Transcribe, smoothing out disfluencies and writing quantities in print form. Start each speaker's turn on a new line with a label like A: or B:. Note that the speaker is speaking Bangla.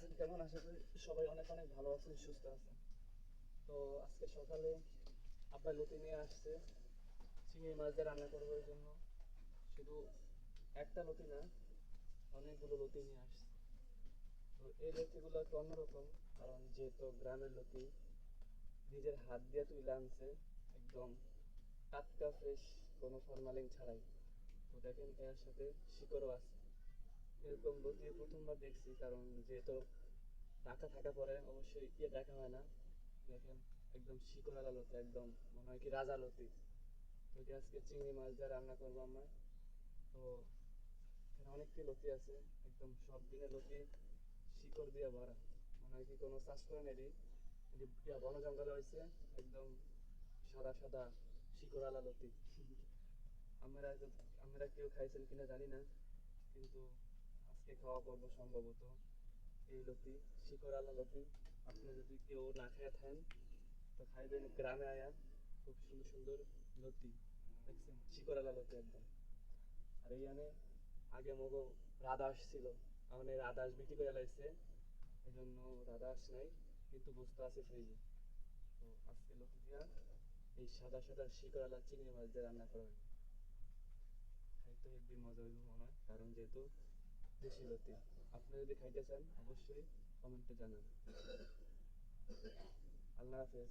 A: আছেন কেমন? আশা করি সবাই অনেক অনেক ভালো আছেন, সুস্থ আছেন। তো আজকে সকালে আব্বা লতি নিয়ে আসছে, চিংড়ি মাছ দিয়ে রান্না করবো। এই জন্য শুধু একটা লতি না, অনেকগুলো লতি নিয়ে আসছে। তো এই লতিগুলো একটু অন্যরকম, কারণ যেহেতু গ্রামের লতি, নিজের হাত দিয়ে তুলে আনছে, একদম টাটকা ফ্রেশ, কোনো ফরমালিন ছাড়াই। তো দেখেন এর সাথে শিকড়ও আছে। এরকম লতি প্রথমবার দেখছি, কারণ যেহেতু ঢাকা থাকা পরে অবশ্যই দেখা হয় না। দেখেন একদম শিকড়ালা লতি, একদম মনে হয় কি রাজা লতি। তো এটা আজকে চিংড়ি মাছ দিয়ে রান্না করবো আমরা। তো এখানে অনেকটি লতি আছে, একদম সব দিনের লতি শিকড় দিয়ে ভরা, মনে হয় কি কোনো চাষ করে নেই, বন জঙ্গলে হয়েছে। একদম সাদা সাদা শিকড়ালা লতি। আমরা আমরা কেউ খাইছেন কিনা জানি না, কিন্তু আজকে খাওয়া করবো সম্ভবত এই লতি, শিকড়ালা লতি। আপনি যদি কেউ না খেয়ে থাকেন তো খাইবেন গ্রামে আয়া, খুব সুন্দর সুন্দর লতি দেখছেন, শিকড়ালা লতি একদম। আর এইখানে আগে মগো রাধাস ছিল, এখন এই রাধাস বিক্রি করে লাইছে, এই জন্য রাধাস নাই, কিন্তু বস্তু আছে ফ্রিজে। তো আজকে লতি দিয়া এই সাদা সাদা শিকড়ালা চিংড়ি মাছ দিয়ে রান্না করা হবে। খাইতে হেব্বি মজা হইব মনে হয়, কারণ যেহেতু দেশি লতি। আপনি যদি খাইতে চান অবশ্যই কমেন্টে জানান। আল্লাহ হাফেজ।